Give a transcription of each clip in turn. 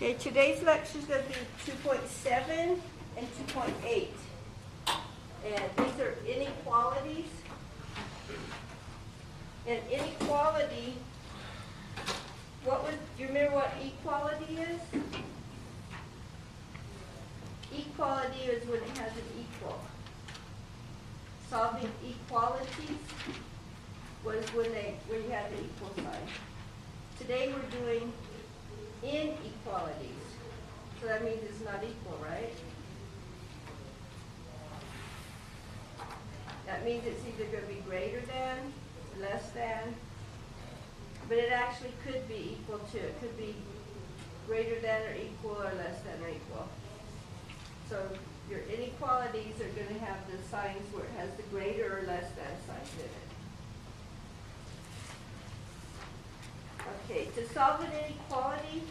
Okay, today's lecture is going to be 2.7 and 2.8. And these are inequalities. And inequality, do you remember what equality is? Equality is when it has an equal. Solving equalities was when you had the equal sign. Today we're doing inequalities. So that means it's not equal, right? That means it's either going to be greater than, less than, but it actually could be equal to. It could be greater than or equal or less than or equal. So your inequalities are going to have the signs where it has the greater or less than signs in it. Okay, to solve an inequality,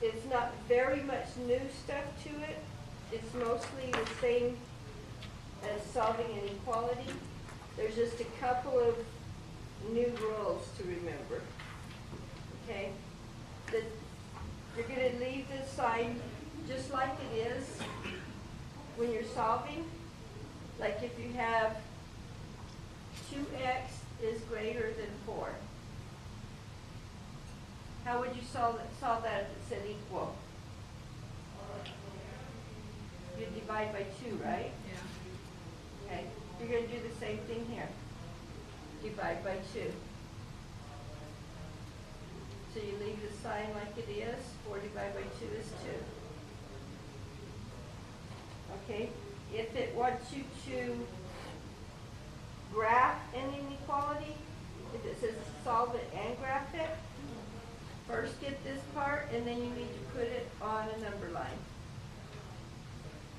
it's not very much new stuff to it. It's mostly the same as solving an inequality. There's just a couple of new rules to remember. Okay? You're going to leave this sign just like it is when you're solving. Like if you have 2x is greater than 4. How would you solve that if it said equal? You'd divide by 2, right? Yeah. Okay. You're going to do the same thing here. Divide by 2. So you leave the sign like it is. 4 divided by 2 is 2. Okay. If it wants you to graph an inequality, if it says solve it and graph it, first get this part, and then you need to put it on a number line.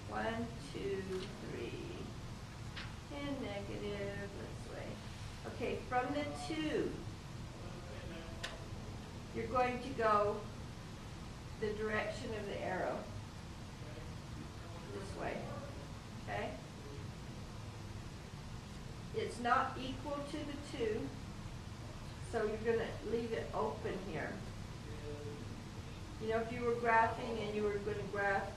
1, 2, 3, and negative this way. Okay, from the 2, you're going to go the direction of the arrow. This way. Okay? It's not equal to the 2, so you're going to leave it open here. You know, if you were graphing and you were going to graph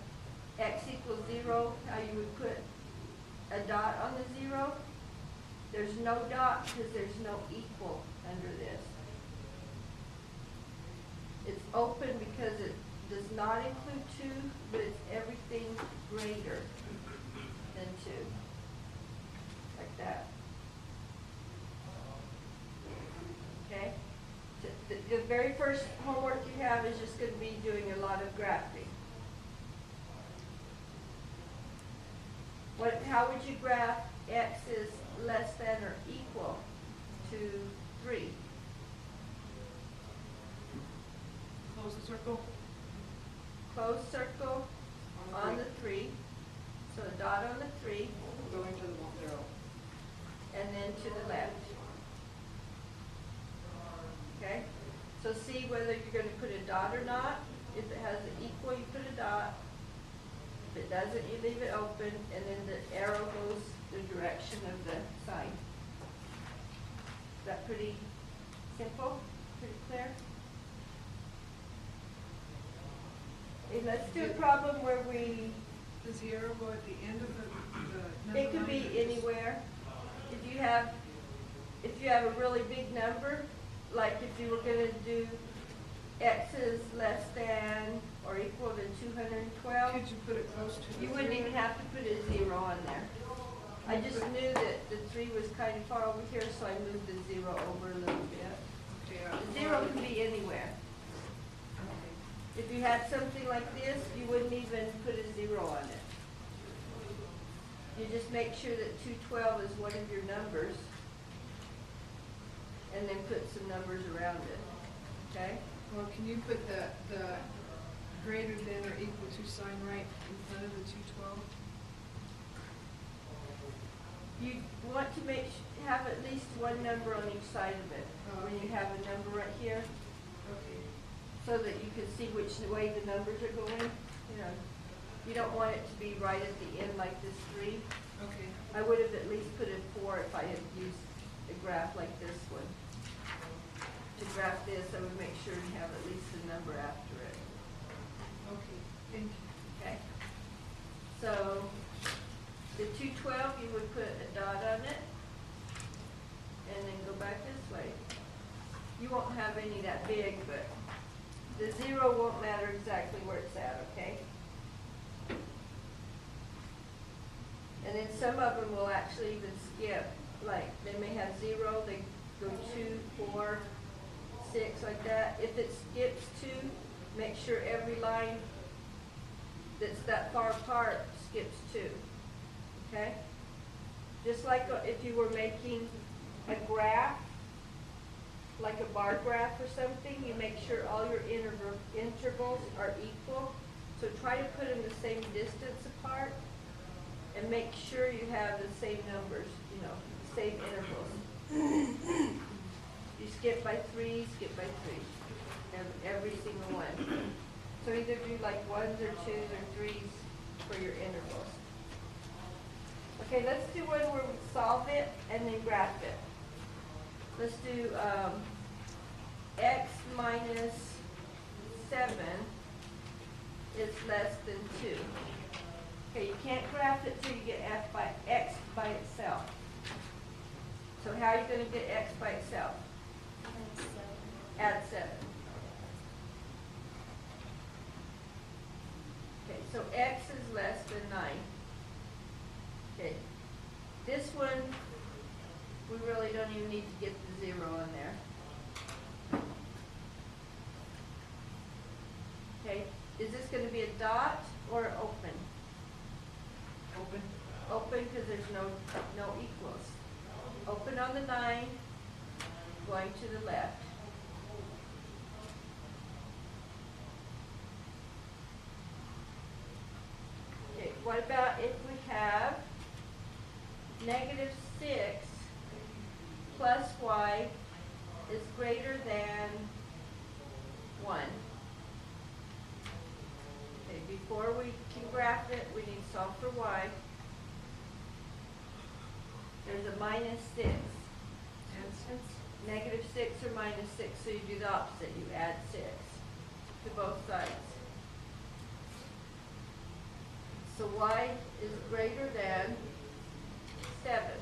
x equals 0, how you would put a dot on the 0? There's no dot because there's no equal under this. It's open because it does not include 2, but it's everything greater than 2. Like that. Okay? The very first homework you have is just going to be doing a lot of graphing. How would you graph x is less than or equal to 3? Close the circle. Closed circle on the 3. So a dot on the 3. Going to the 1, 0. And then to the left. Okay? So see whether you're going to put a dot or not. If it has an equal, you put a dot. If it doesn't, you leave it open, and then the arrow goes the direction of the sign. Is that pretty simple? Pretty clear? Okay, let's do a problem where we... Does the arrow go at the end of the number It could be line? anywhere. If you have a really big number, like if you were going to do x is less than or equal to 212, Could you put it close to the you wouldn't 3? even have to put a 0 on there. I just knew that the 3 was kind of far over here, so I moved the 0 over a little bit. Okay, The 0 can be anywhere. If you had something like this, you wouldn't even put a 0 on it. You just make sure that 212 is one of your numbers, and then put some numbers around it. Okay? Well, can you put the greater than or equal to sign right in front of the 212? You want to have at least one number on each side of it. When you have a number right here, Okay. so that you can see which way the numbers are going. You know, you don't want it to be right at the end like this 3. Okay. I would have at least put a 4 if I had used a graph like this one. To graph this, I would make sure you have at least a number after it. big, but the 0 won't matter exactly where it's at, okay? And then some of them will actually even skip, like they may have 0, they go 2, 4, 6, like that. If it skips 2, make sure every line that's that far apart skips 2, okay? Just like if you were making a graph, like a bar graph or something, you make sure all your intervals are equal. So try to put them the same distance apart and make sure you have the same numbers, you know, the same intervals. You skip by 3, skip by 3, every single one. So either do like 1s or 2s or 3s for your intervals. Okay, let's do one where we solve it and then graph it. Let's do x minus 7 is less than 2. Okay, you can't graph it till you get x by itself. So how are you going to get x by itself? Add 7. Okay, so x is less than 9. Okay, this one, we really don't even need to get the 0 in there. Okay, is this going to be a dot or open? Open. Open because there's no equals. Open on the 9, going to the left. Okay, what about if we have negative 6 plus y is greater than 1? Okay, before we can graph it, we need to solve for y. There's a minus 6. And 6. Negative 6 or minus 6, so you do the opposite. You add 6 to both sides. So y is greater than 7.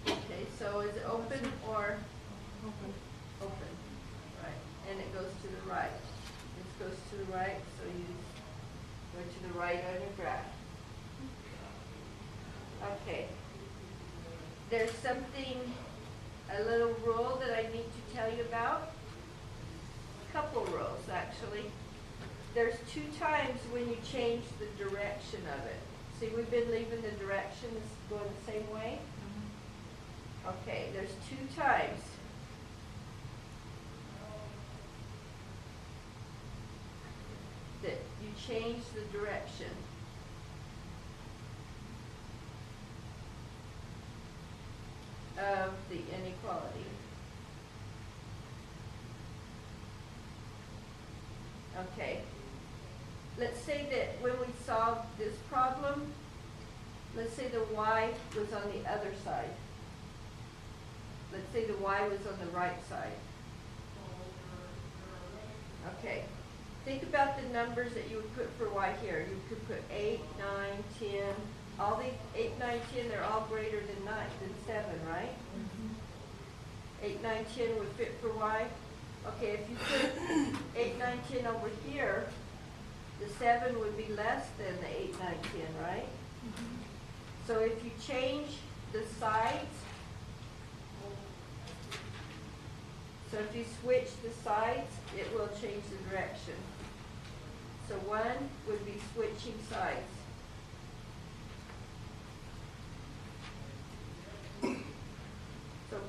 Okay, so is it open or Open. open? Right, and it goes to the right. This goes to the right, so you go to the right on your graph. Okay. There's something, a little rule that I need to tell you about. Couple rules, actually. There's 2 times when you change the direction of it. See, we've been leaving the directions going the same way. Okay, there's 2 times. That you change the direction. Of the inequality. Okay. Let's say that when we solve this problem, let's say the y was on the other side. Let's say the y was on the right side. Okay. Think about the numbers that you would put for y here. You could put 8, 9, 10. All these 8, 9, 10, they're all greater than 7, right? 8, 9, 10 would fit for y. Okay, if you put 8, 9, 10 over here, the 7 would be less than the 8, 9, 10, right? So if you change the sides, so if you switch the sides, it will change the direction. So 1 would be switching sides. So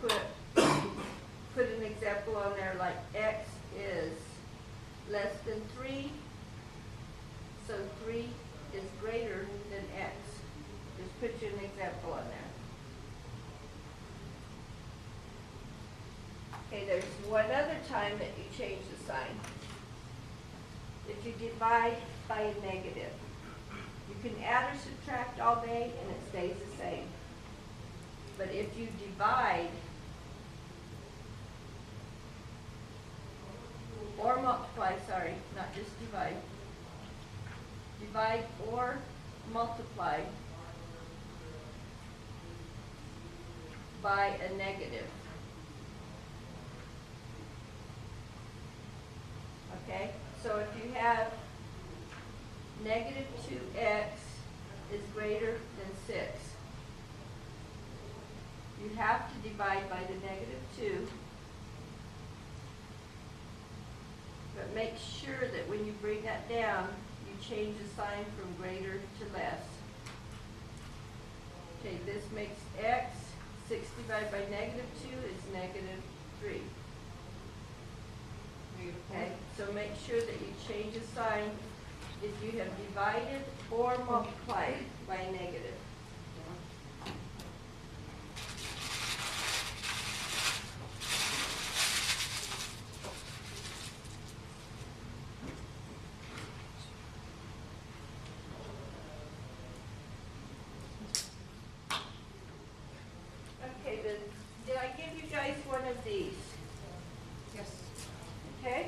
put an example on there like x is less than 3, so 3 is greater than x. Just put you an example on there. Okay, there's one other time that you change the sign. If you divide by a negative. You can add or subtract all day and it stays the same. But if you divide or multiply, sorry, not just divide. Divide or multiply by a negative. Okay, so if you have negative 2x is greater than 6, you have to divide by the negative 2, but make sure that when you bring that down, you change the sign from greater to less. Okay, this makes x. 6 divided by negative 2 is negative 3. Okay, so make sure that you change the sign if you have divided or multiplied by a negative. Okay, then, did I give you guys one of these? Yes. Okay?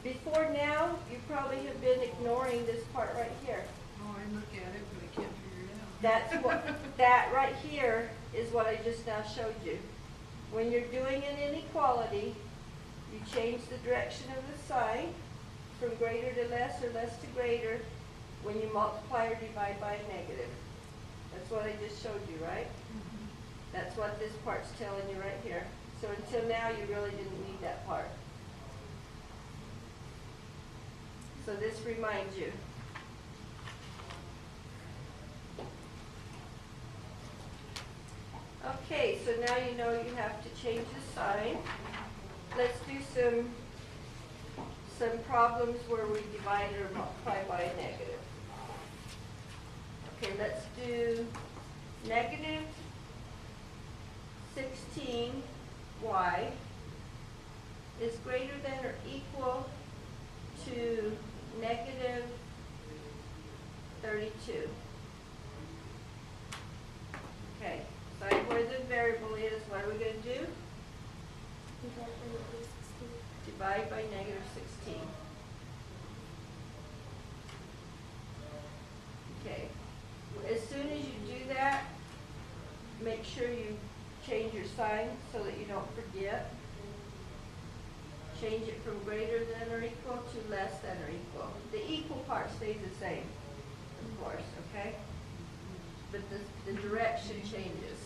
Before now, you probably have been ignoring this part right here. Oh, I look at it, but I can't figure it out. That's what, that right here is what I just now showed you. When you're doing an inequality, you change the direction of the sign from greater to less or less to greater when you multiply or divide by a negative. That's what I just showed you, right? That's what this part's telling you right here. So until now, you really didn't need that part. So this reminds you. Okay, so now you know you have to change the sign. Let's do some problems where we divide or multiply by a negative. Okay, let's do negative 16y is greater than or equal to negative 32. Okay, find where the variable is. What are we going to do? Divide by negative 16. Okay, as soon as you do that, make sure you change your sign so that you don't forget. Change it from greater than or equal to less than or equal. The equal part stays the same, of course, okay? But the direction changes.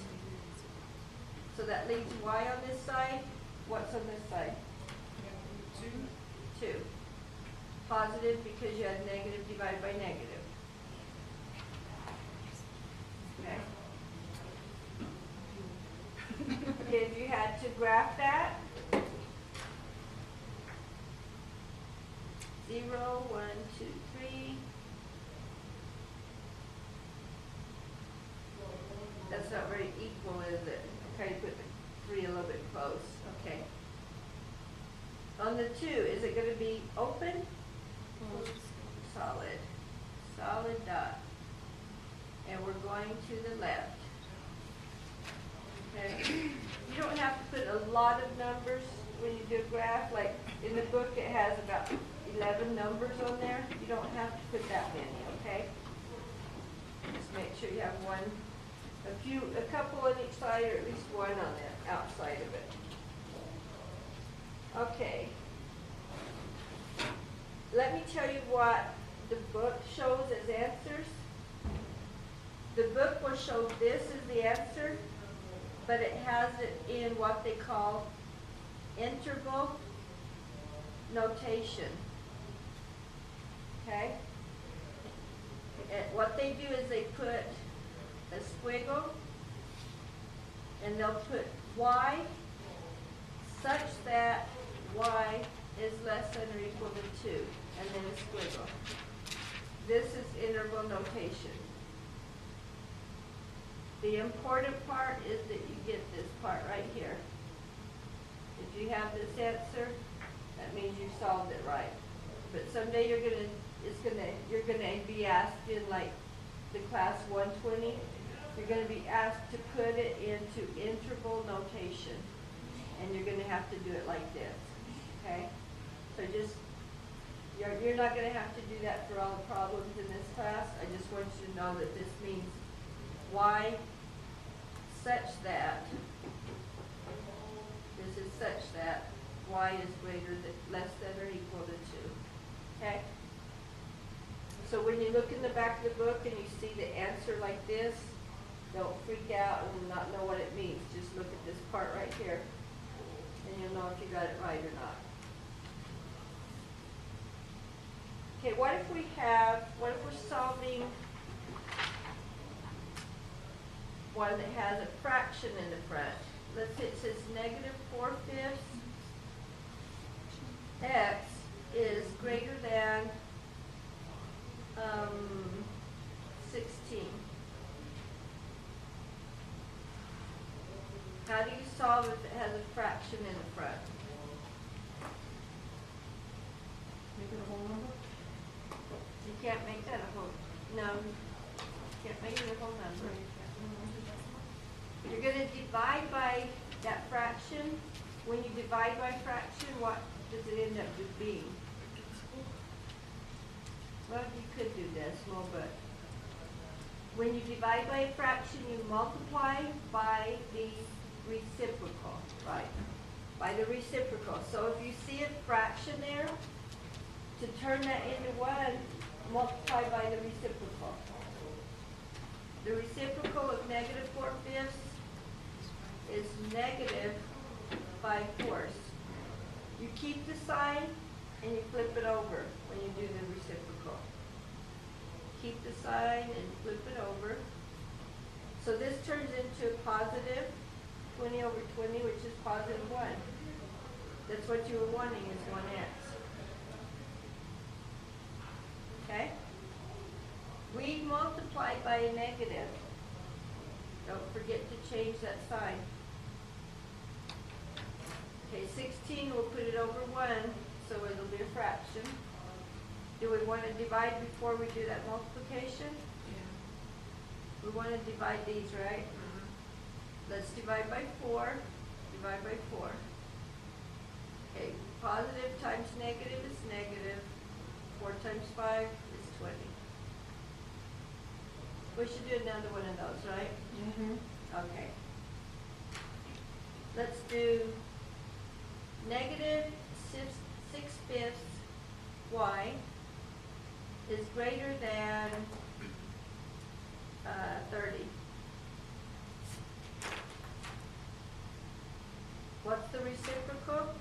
So that leaves y on this side. What's on this side? 2. Positive because you had negative divided by negative. Okay. If you had to graph that, 0, 1, 2, 3. That's not very equal, is it? Okay, put the 3 a little bit close. Okay. On the 2, is it going to be open? Solid. Solid dot. And we're going to the left. Okay. You don't have to put a lot of numbers when you do a graph. Like in the book, it has about 11 numbers on there. You don't have to put that many, okay? Just make sure you have a couple on each side, or at least one on the outside of it. Okay. Let me tell you what the book shows as answers. The book will show this as the answer, but it has it in what they call interval notation. Okay? And what they do is they put a squiggle, and they'll put y such that y is less than or equal to 2, and then a squiggle. This is interval notation. The important part is that you get this part right here. If you have this answer, that means you solved it right. But someday you're gonna be asked in like the class 120, you're gonna be asked to put it into interval notation, and you're gonna have to do it like this. Okay? So just you're not gonna have to do that for all the problems in this class. I just want you to know that this means y such that, y is greater than, less than or equal to 2. Okay? So when you look in the back of the book and you see the answer like this, don't freak out and not know what it means. Just look at this part right here, and you'll know if you got it right or not. Okay, what if we're solving one that has a fraction in the front? Let's say it says -4/5 x is greater than 16. How do you solve if it has a fraction in the front? Make it a whole number? You can't make that a whole, no, you can't make it a whole number. You're going to divide by that fraction. When you divide by fraction, what does it end up being? Well, you could do decimal, but when you divide by a fraction, you multiply by the reciprocal, right? By the reciprocal. So if you see a fraction there, to turn that into 1, multiply by the reciprocal. The reciprocal of -4/5 is -5/4. You keep the sign and you flip it over when you do the reciprocal. Keep the sign and flip it over. So this turns into a positive 20/20, which is +1. That's what you were wanting, is 1x. Okay? We multiply by a negative. Don't forget to change that sign. Okay, 16, we'll put it over 1, so it'll be a fraction. Do we want to divide before we do that multiplication? Yeah. We want to divide these, right? Let's divide by 4. Divide by 4. Okay, positive times negative is negative. 4 times 5 is 20. We should do another one of those, right? Okay. Let's do -6/5 y is greater than 30. What's the reciprocal?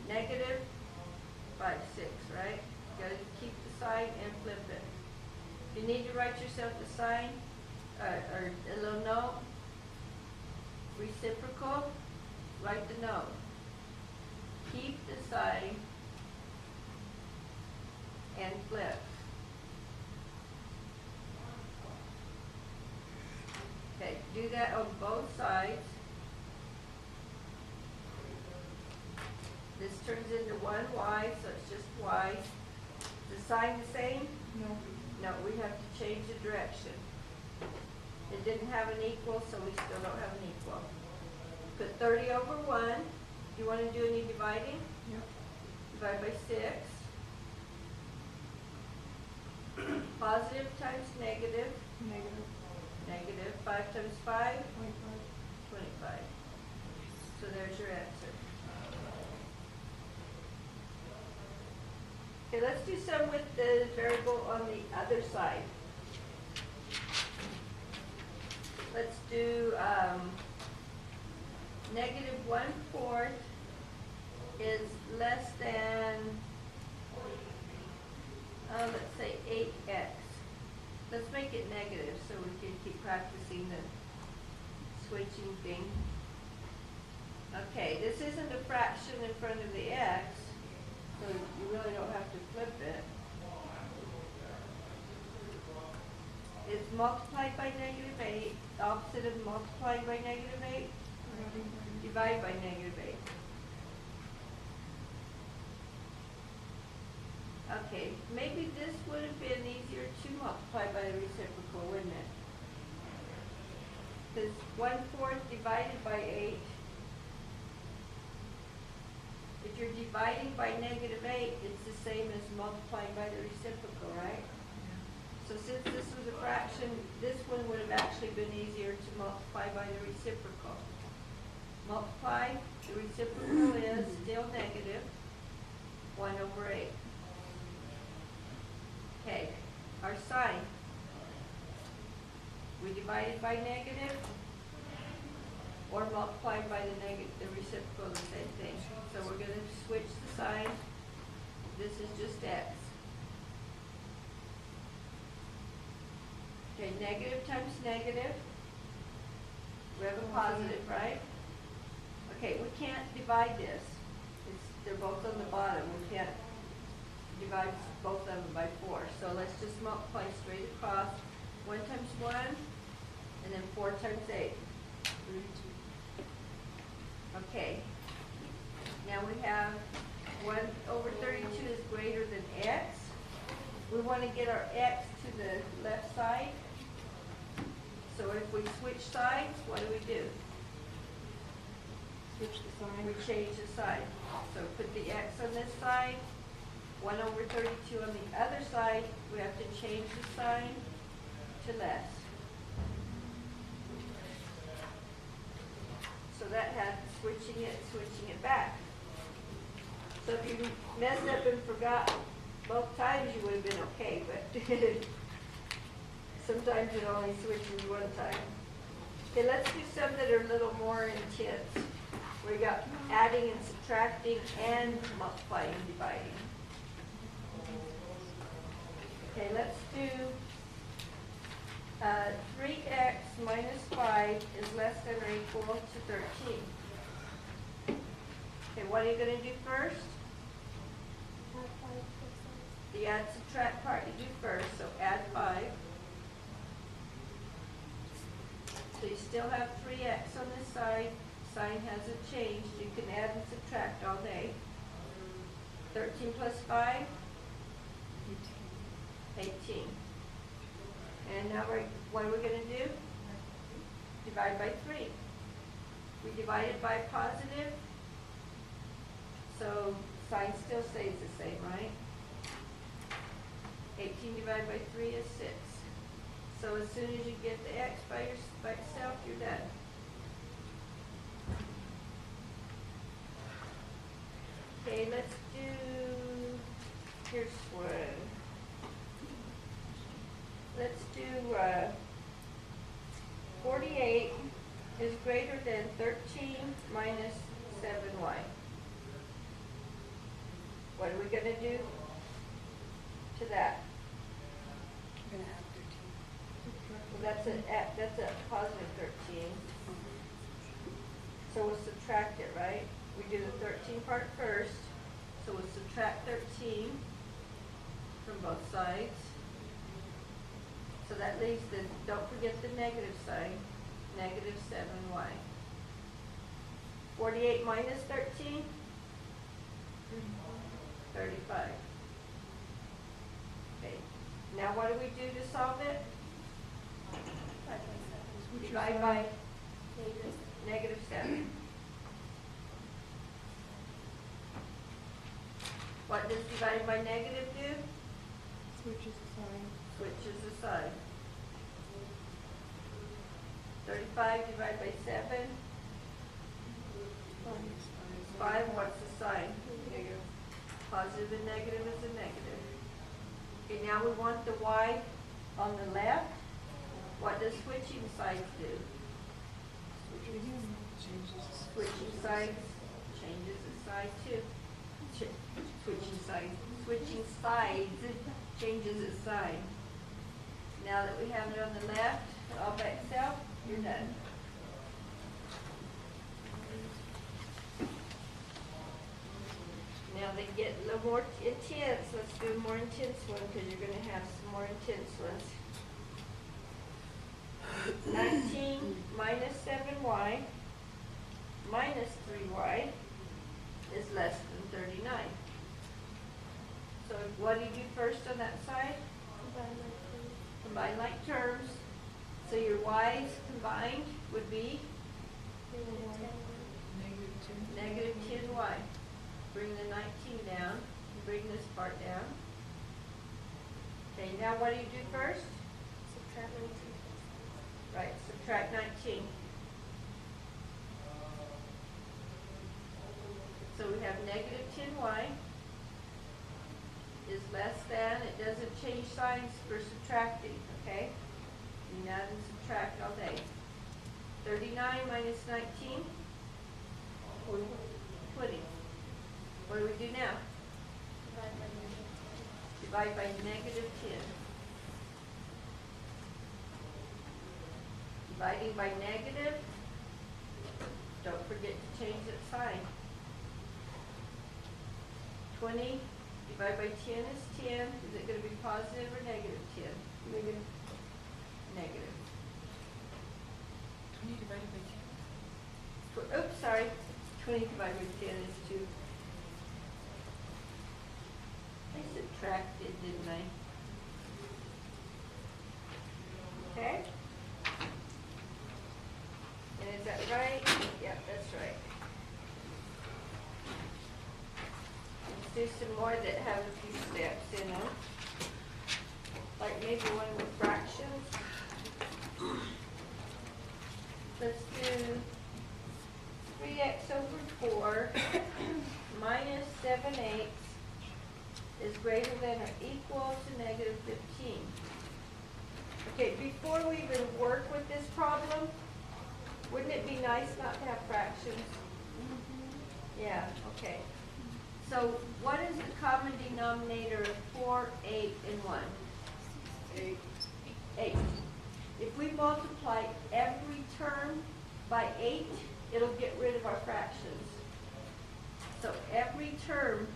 -5/6, right? You gotta keep the sign and flip it. If you need to write yourself a sign, or a little note, reciprocal, write the note. Keep the sign and flip. Okay, do that on both sides. This turns into 1y, so it's just y. Is the sign the same? No. No, we have to change the direction. It didn't have an equal, so we still don't have an equal. Put 30 over 1. Do you want to do any dividing? Yep. Divide by 6. Positive times negative. Negative. Negative. 5 times 5? 25. 25. So there's your answer. Okay, let's do some with the variable on the other side. Let's do -1/4 is less than, let's say 8x. Let's make it negative so we can keep practicing the switching thing. Okay, this isn't a fraction in front of the x, so you really don't have to flip it. It's multiplied by -8. The opposite of multiplying by -8, divide by -8. Okay, maybe this would have been easier to multiply by the reciprocal, wouldn't it? Because 1/4 divided by 8, if you're dividing by -8, it's the same as multiplying by the reciprocal, right? So since this was a fraction, this one would have actually been easier to multiply by the reciprocal. Multiply, the reciprocal is still negative, 1/8. Okay, our sign. We divided by negative or multiplied by the reciprocal, the same thing. So we're going to switch the sign. This is just x. Okay, negative times negative. We have a positive, right? Okay, we can't divide this. They're both on the bottom. We can't divide both of them by 4. So let's just multiply straight across. 1 times 1, and then 4 times 8. 32. Okay. Now we have 1/32 is greater than x. We want to get our x to the left side. So if we switch sides, what do? Switch the sign. We change the sign. So put the x on this side, 1/32 on the other side. We have to change the sign to less. So that had switching it back. So if you messed up and forgot both times, you would have been okay, but sometimes it only switches one time. Okay, let's do some that are a little more intense. We got adding and subtracting and multiplying and dividing. Okay, let's do 3x minus 5 is less than or equal to 13. Okay, what are you going to do first? The add subtract part you do first, so add 5. So you still have 3x on this side. Sign hasn't changed. You can add and subtract all day. 13 plus 5? 18. And now what are we going to do? Divide by 3. We divided by positive, so sign still stays the same, right? 18 divided by 3 is 6. So as soon as you get the x by itself, you're done. Okay, let's do, here's one. Let's do 48 is greater than 13 minus 7y. What are we going to do to that? I'm going to add 13. Well, that's a positive 13. So we'll subtract it, right? We do the 13 part first. So we'll subtract 13 from both sides. So that leaves the, don't forget the negative sign, negative 7y. 48 minus 13? 35. Okay. Now what do we do to solve it? Divide by negative 7. What does divided by negative do? Switches the sign. Switches the sign. 35 divided by 7. 5, what's the sign? Negative. Positive and negative is a negative. Okay, now we want the y on the left. What does switching sides do? Switching sides changes the side too. Switching sides changes its sign. Now that we have it on the left, all by itself, you're done. Now they get a little more intense. Let's do a more intense one because you're going to have some more intense ones. 19 minus 7y minus 3y is less than 39. So what do you do first on that side? Combine like terms. So your y's combined would be negative 10y. Bring the 19 down. Bring this part down. Okay, now what do you do first? Subtract 19. Right, subtract 19. So we have negative 10y is less than, it doesn't change signs for subtracting, okay? You add and subtract all day. 39 minus 19? 20. What do we do now? Divide by negative 10. Divide by negative 10. Dividing by negative, don't forget to change that sign. 20 divided by 10 is 10. Is it going to be positive or negative 10? Negative. Negative. 20 divided by 10? Oops, sorry. 20 divided by 10 is 2. I subtracted, didn't I? Okay. And is that right? Yeah, that's right. Let's do some more that have a few steps in them. Like maybe one with fractions. Let's do 3x over 4 minus 7/8 is greater than or equal to negative 15. Okay, before we even work with this problem, wouldn't it be nice not to have fractions? Yeah, okay. So what is the common denominator of 4, 8, and 1? 8. 8. If we multiply every term by 8, it'll get rid of our fractions. So every term,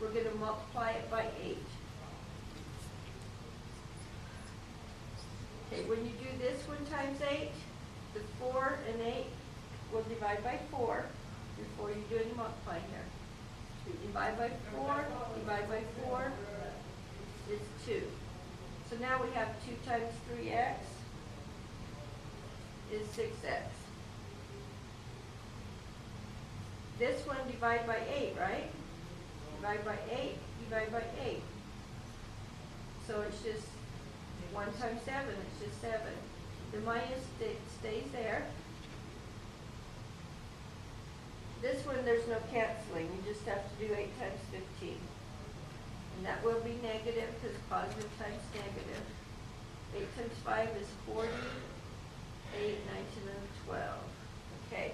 we're going to multiply it by 8. Okay, when you do this 1 times 8, the 4 and 8 will divide by 4 before you do any multiplying here. Divide by 4, divide by 4 is 2. So now we have 2 times 3x is 6x. This one divide by 8, right? Divide by 8, divide by 8. So it's just 1 times 7, it's just 7. The minus stays there. This one there's no canceling, you just have to do 8 times 15. And that will be negative because positive times negative. 8 times 5 is 40, 8, 19, and 12. Okay.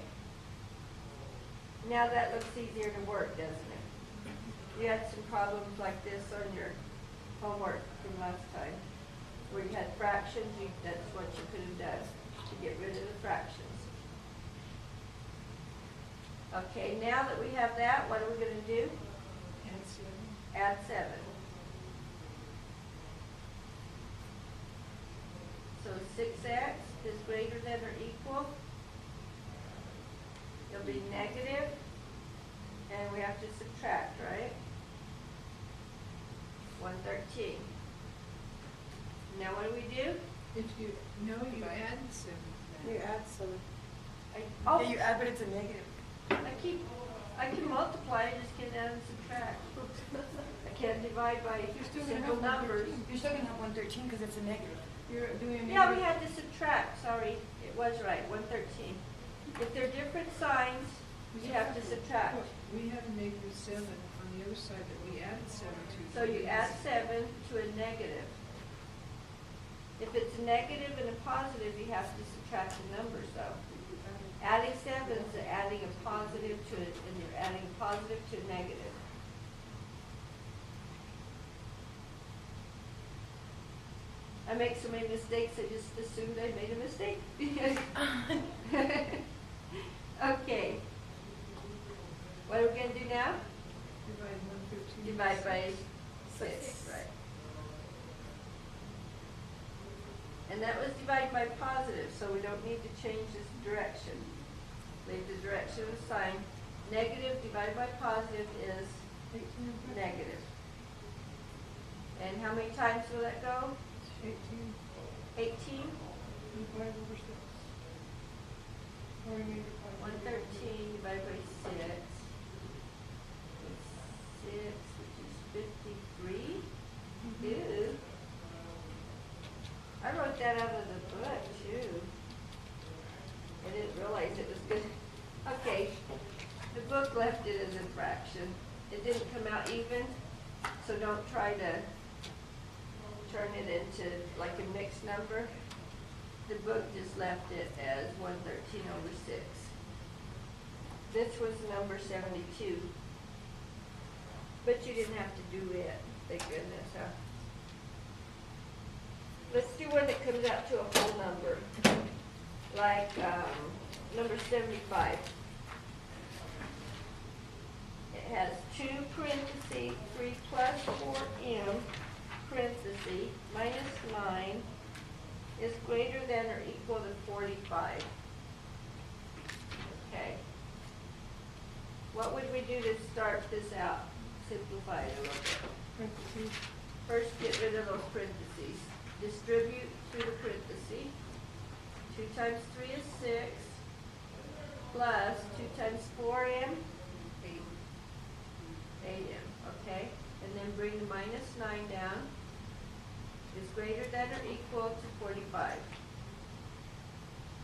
Now that looks easier to work, doesn't it? You had some problems like this on your homework from last time, where you had fractions, that's what you could have done to get rid of the fractions. Okay, now that we have that, what are we going to do? Add 7. Add 7. So 6x is greater than or equal. It'll be negative, and we have to subtract, right? 113. Now what do we do? If you add 7. You add 7. Oh, Yeah, you add, but it's a negative. I can multiply, I just can't add and subtract. I can't divide by You're still gonna simple have numbers. You're still going to have 113 because it's a negative. You're doing a Yeah, we negative. had to subtract, sorry, it was right, 113. If they're different signs, you have to subtract. Look, we have a negative 7 on the other side that we added 7 to. So you add 7 to a negative. If it's a negative and a positive, you have to subtract the numbers though. Adding 7 is adding a positive to it, and you're adding a positive to a negative. I make so many mistakes, I just assumed I made a mistake. Okay. What are we going to do now? Divide 113. Divide by 6, right. And that was divided by positive, so we don't need to change this direction. Leave the direction of the sign. Negative divided by positive is 18. negative. And how many times will that go? 18. 18? 5 over 6. Or we made it 113 divided by 6 is 6, which is 53. it was good. Okay, the book left it as a fraction. It didn't come out even, so don't try to turn it into like a mixed number. The book just left it as 113/6. This was number 72. But you didn't have to do it, thank goodness, huh? Let's do one that comes out to a whole number, like number 75. It has 2 parentheses, 3 plus 4m, parentheses, minus 9 is greater than or equal to 45. Okay. What would we do to start this out? Simplify it a little bit. First, get rid of those parentheses. Distribute through the parentheses. 2 times 3 is 6, plus 2 times 4m, 8m, okay? And then bring the minus 9 down. Is greater than or equal to 45.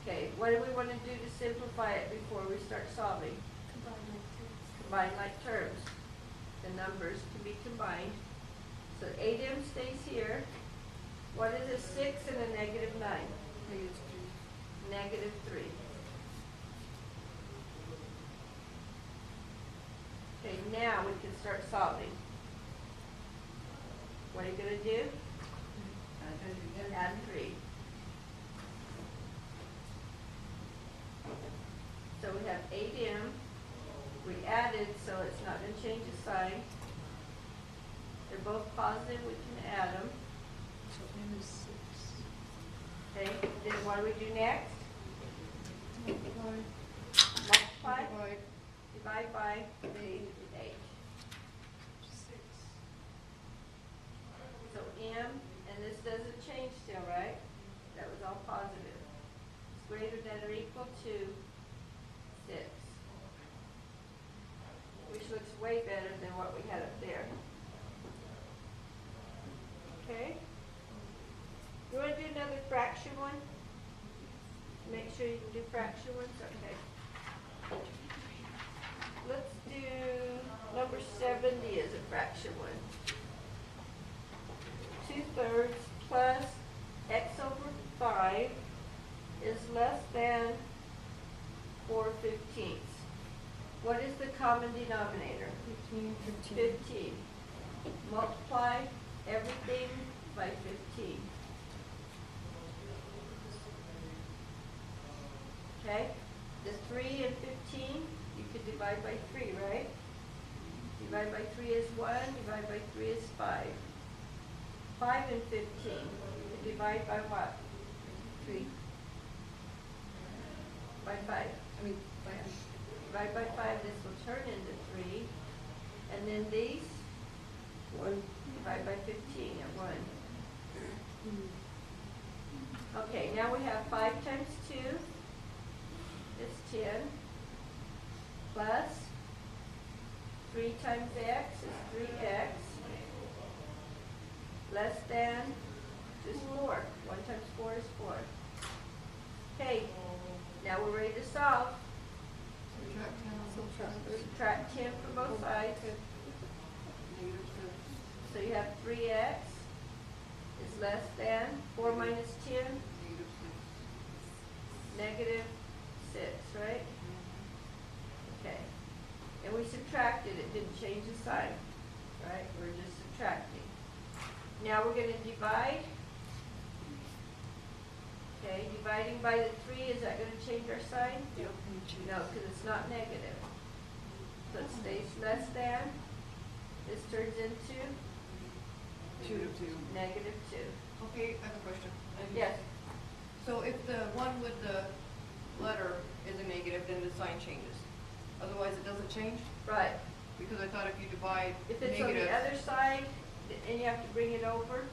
Okay, what do we want to do to simplify it before we start solving? Combine like terms. The numbers can be combined. So 8m stays here. What is a 6 and a negative 9? Negative 3. Okay, now we can start solving. What are you going to do? Add 3. So we have 8m. We added, so it's not going to change the sign. They're both positive, we can add them. So m is 6. Okay, then what do we do next? Multiply. Multiply, Divide. divide by the 8. 6. So m, and this doesn't change still, right? That was all positive. It's greater than or equal to 6. Which looks way better than what we had up there. Okay? You want to do another fraction one? Make sure you can do fraction ones? Okay. Let's do number 70 as a fraction one. 2/3 plus x over 5 is less than 4/15. What is the common denominator? 15. Multiply everything by 15. Okay? The 3 and 15, you could divide by 3, right? Divide by 3 is 1, divide by 3 is 5. 5 and 15, you could divide by what? 3. By 5. Divide by 5, this will turn into 3. And then these, 1. Divide by 15 at 1. Okay, now we have 5 times 2 is 10, plus 3 times x is 3x, less than just 4. 1 times 4 is 4. Okay, now we're ready to solve. Subtract 10 from both sides. So you have 3x is less than 4 minus 10, negative 6, right? Okay. And we subtracted, it didn't change the sign, right? We're just subtracting. Now we're going to divide. Okay, dividing by the 3, is that going to change our sign? No, because it's not negative. So it stays less than. This turns into 2 to 2. negative 2. Okay, I have a question. Yes. So if the one with the letter is a negative, then the sign changes. Otherwise, it doesn't change? Right. Because I thought if you divide If it's negative. on the other side, and you have to bring it over,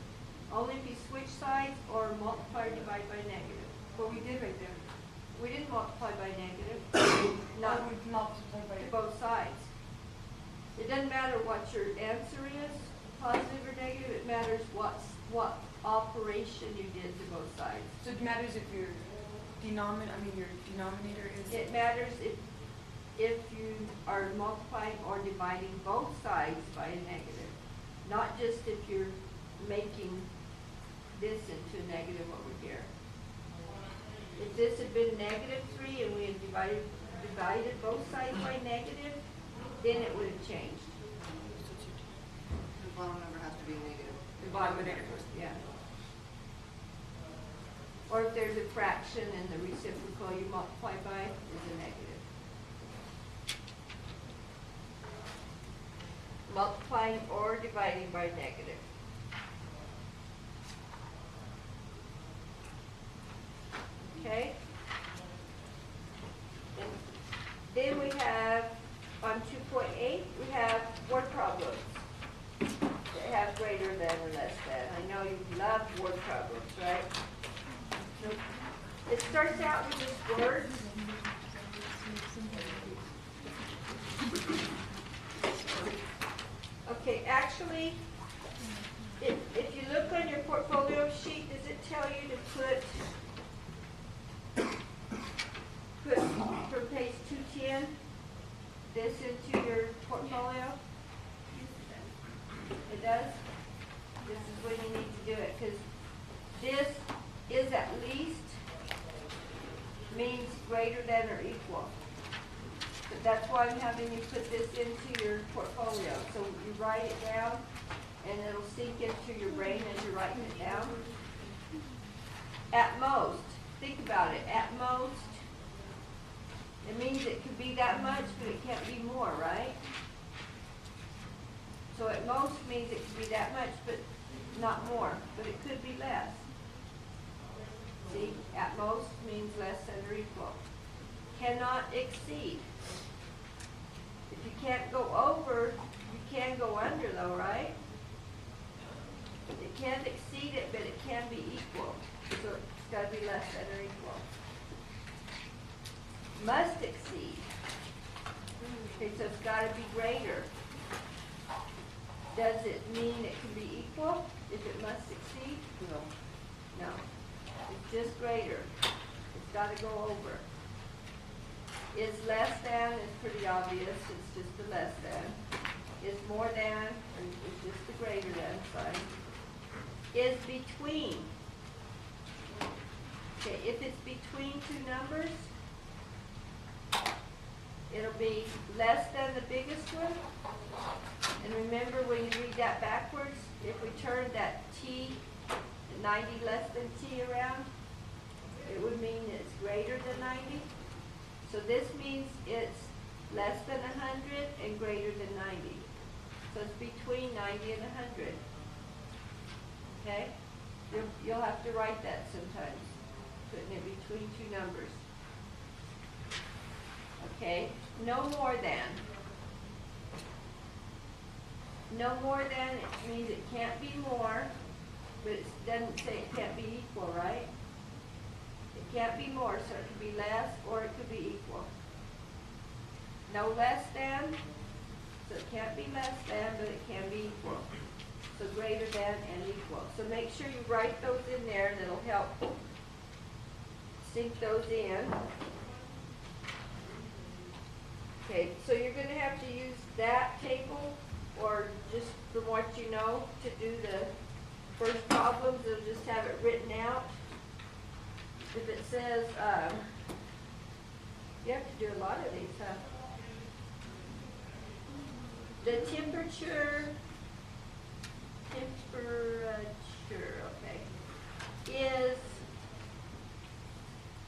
only if you switch sides or multiply or divide by negative. But we did right there. We didn't multiply by negative, not We multiply by to both sides. It doesn't matter what your answer is, positive or negative, it matters what operation you did to both sides. So it matters if you're your denominator is. It matters if you are multiplying or dividing both sides by a negative, not just if you're making this into a negative over here. If this had been -3 and we had divided both sides by negative, then it would have changed. The bottom number has to be negative. The bottom number, yeah. Or if there's a fraction and the reciprocal you multiply by is a negative. Multiplying or dividing by negative. Okay? And then we have, on 2.8, we have word problems that have greater than or less than. I know you love word problems, right? It starts out with this word. Okay, actually, if you look on your portfolio sheet, does it tell you to put from page 210 this into your portfolio? It does? This is when you need to do it, because this is at least means greater than or equal. But that's why I'm having you put this into your portfolio. So you write it down, and it'll sink into your brain as you're writing it down. At most, think about it, at most, it means it could be that much, but it can't be more, right? So at most means it could be that much, but not more, but it could be less. See, at most means less than or equal. Cannot exceed. If you can't go over, you can go under though, right? It can't exceed it, but it can be equal. So it's got to be less than or equal. Must exceed. Okay, so it's got to be greater. Does it mean it can be equal if it must exceed? No. No. It's just greater. It's got to go over. Is less than is pretty obvious. It's just the less than. Is more than, and it's just the greater than sign. Is between. Okay, if it's between two numbers, it'll be less than the biggest one. And remember, when you read that backwards, if we turn that t, 90 less than t around, it would mean it's greater than 90. So this means it's less than 100 and greater than 90. So it's between 90 and 100. Okay? You'll have to write that sometimes, putting it between two numbers. Okay? No more than. No more than, it means it can't be more, but it doesn't say it can't be equal, right? It can't be more, so it could be less or it could be equal. No less than, so it can't be less than, but it can be equal. So greater than and equal. So make sure you write those in there, and it'll help sink those in. Okay, so you're going to have to use that table, or just from what you know, to do the first problems. It'll just have it written out. If it says, you have to do a lot of these, huh? The temperature, okay, is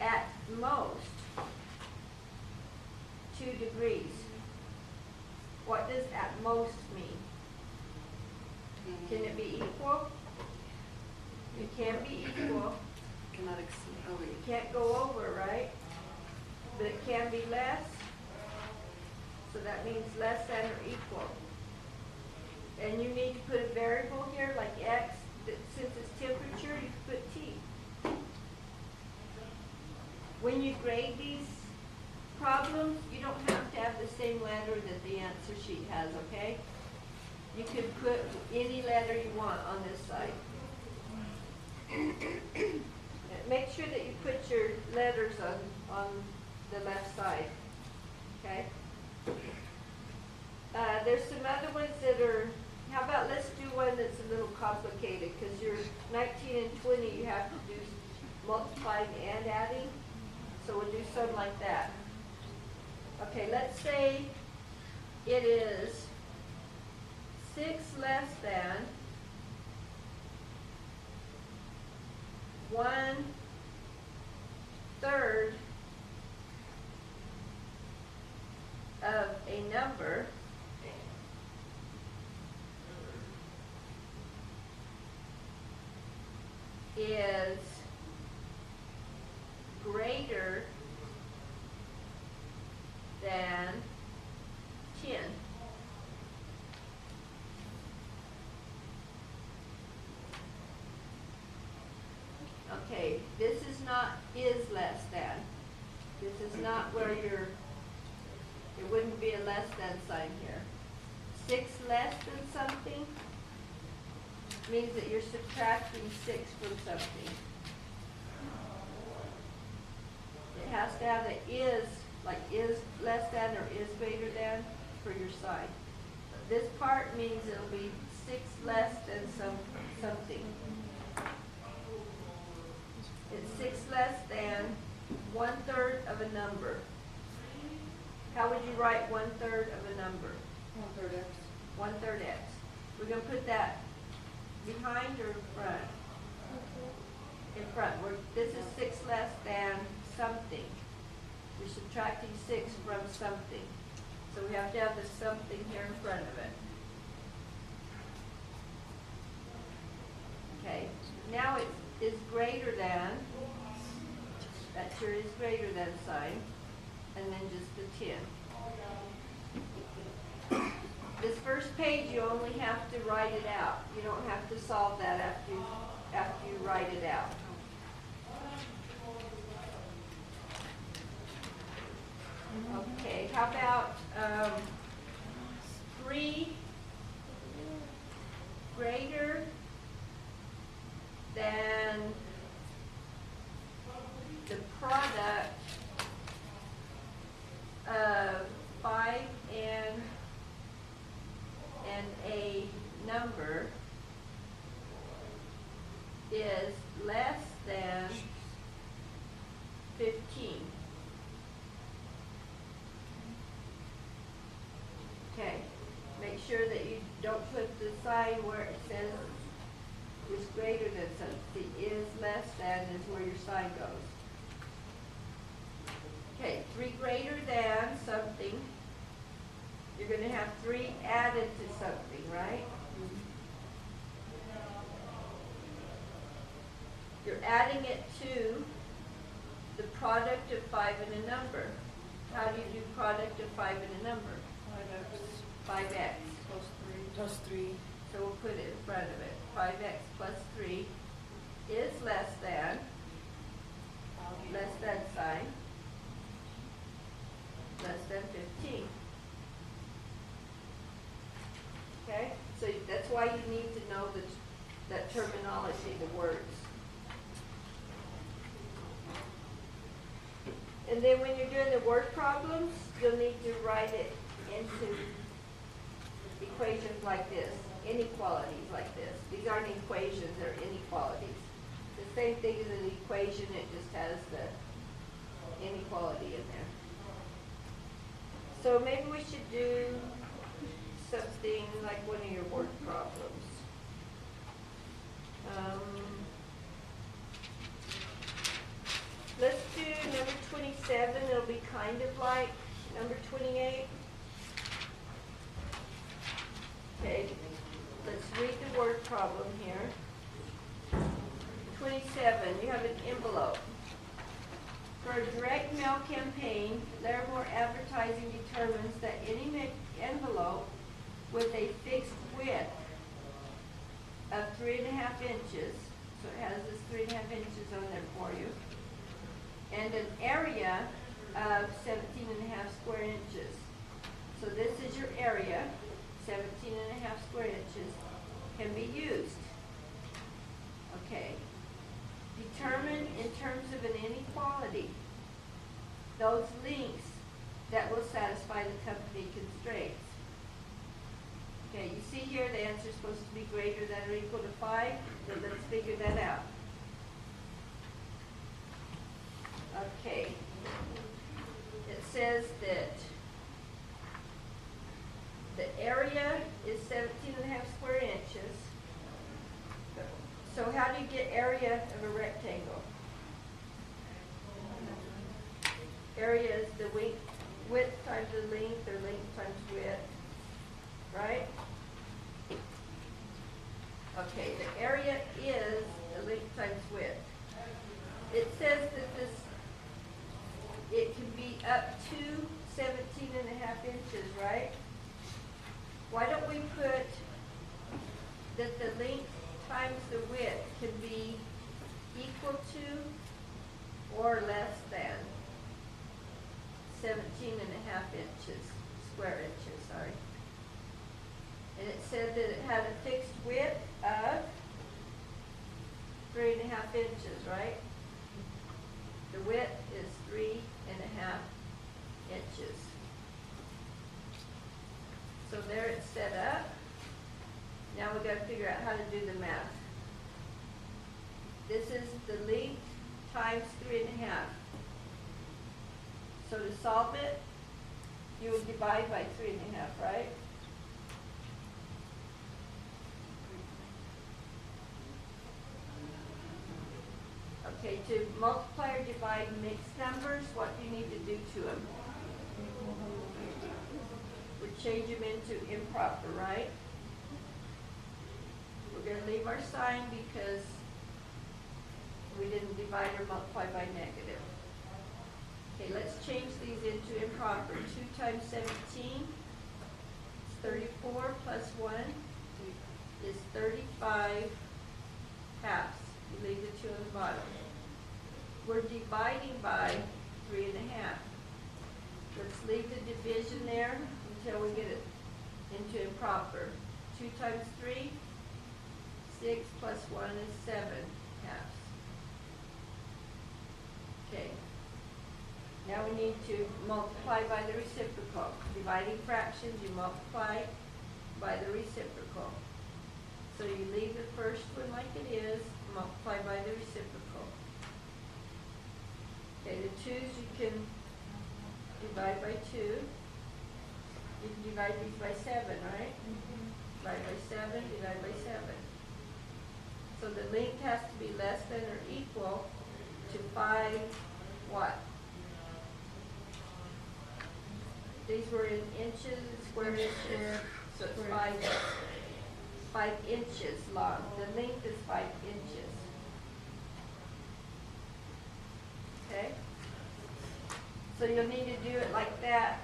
at most 2 degrees. What does at most mean? Can it be equal? It can be equal. Cannot exceed. Oh, wait. It can't go over, right? But it can be less. So that means less than or equal. And you need to put a variable here like x. That since it's temperature, you can put t. When you grade these problems, you don't have to have the same letter that the answer sheet has, okay? You can put any letter you want on this side. Make sure that you put your letters on the left side, okay? There's some other ones that are, how about let's do one that's a little complicated, because your 19 and 20, you have to do multiplying and adding, so we'll do something like that. Okay, let's say it is 6 less than 1/3 of a number is greater than 10. Okay, this is not is less than. This is not where you're, it wouldn't be a less than sign here. 6 less than something means that you're subtracting 6 from something. It has to have the is, like is less than or is greater than for your sign. This part means it'll be 6 less than something. It's 6 less than 1/3 of a number. How would you write 1/3 of a number? 1/3 x. 1/3 x. We're going to put that behind or in front? In front. This is 6 less than something. You're subtracting 6 from something. So we have to have the something here in front of it. Okay. Now it is greater than, that's your is greater than sign, and then just the 10. This first page, you only have to write it out. You don't have to solve that after you write it out. Okay, how about 3 greater than the product of 5 and a number is less than 15. Okay, make sure that you don't put the sign where it says is greater than something. Is less than is where your sign goes. Okay, 3 greater than something. You're going to have 3 added to something, right? You're adding it to the product of 5 and a number. How do you do product of 5 and a number? 5x. Plus 3. So we'll put it in front of it. 5x plus 3 is less than sign, less than 15. Okay? So that's why you need to know that terminology, the words. And then when you're doing the word problems, you'll need to write it into equations like this, inequalities like this. These aren't equations, they're inequalities. The same thing as an equation, it just has the inequality in there. So maybe we should do something like one of your word problems. Let's do number 27. It'll be kind of like number 28. Okay, let's read the word problem here. 27, you have an envelope. For a direct mail campaign, Larimore Advertising determines that any envelope with a fixed width of 3.5 inches, so it has this 3.5 inches on there for you, and an area of 17.5 square inches. So this is your area, 17.5 square inches, can be used. Okay. Determine in terms of an inequality those links that will satisfy the company constraints. Okay, you see here the answer is supposed to be greater than or equal to 5, so let's figure that out. Okay, it says that the area is 17.5 square inches. So how do you get area of a rectangle? Area is the width times the length, or length times width, right? Okay, the area is the length times width. It says that it can be up to 17.5 inches, right? Why don't we put that the length times the width can be equal to or less than 17.5 inches, square inches, sorry. And it said that it had a fixed width of 3.5 inches, right? The width is 3.5 inches. So there it's set up. Now we've got to figure out how to do the math. This is the length times 3.5. So to solve it, you would divide by 3.5, right? Okay, to multiply or divide mixed numbers, what do you need to do to them? We change them into improper, right? We're going to leave our sign because we didn't divide or multiply by negative. Okay, let's change these into improper. 2 times 17 is 34 plus 1 is 35 halves. You leave the 2 on the bottom. We're dividing by 3.5. Let's leave the division there until we get it into improper. 2 times 3, 6 plus 1 is 7 halves. Okay. Now we need to multiply by the reciprocal. Dividing fractions, you multiply by the reciprocal. So you leave the first one like it is, multiply by the reciprocal. Okay, the 2's you can divide by 2. You can divide these by 7, right? Divide by 7, divide by 7. So the length has to be less than or equal to 5 what? These were in inches, square inches, so it's 5 inches long. The length is 5 inches. Okay? So you'll need to do it like that.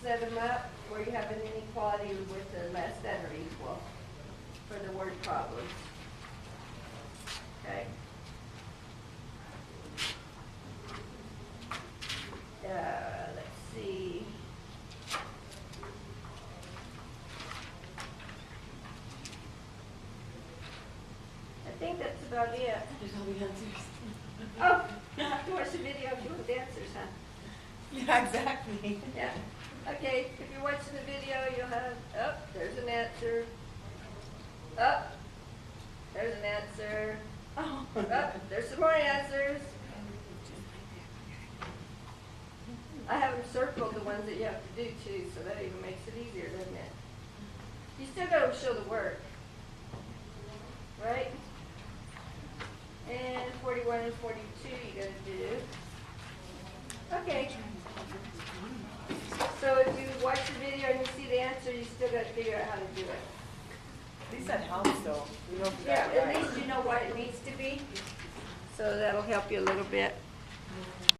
Set them up where you have an inequality with a less than or equal for the word problems. Okay? Let's see. I think that's about it. There's all the answers. Oh, you'll have to watch the video if you want the answers, huh? Yeah, exactly. Yeah. Okay, if you're watching the video, you'll have, oh, there's an answer. Oh, there's an answer. Oh. Oh, there's some more answers. I have them circled, the ones that you have to do too, so that even makes it easier, doesn't it? You still got to show the work, right? And 41 and 42 you got to do. Okay. So if you watch the video and you see the answer, you still got to figure out how to do it. At least that helps though. We know if we Yeah, got it at right. least you know what it needs to be. So that'll help you a little bit.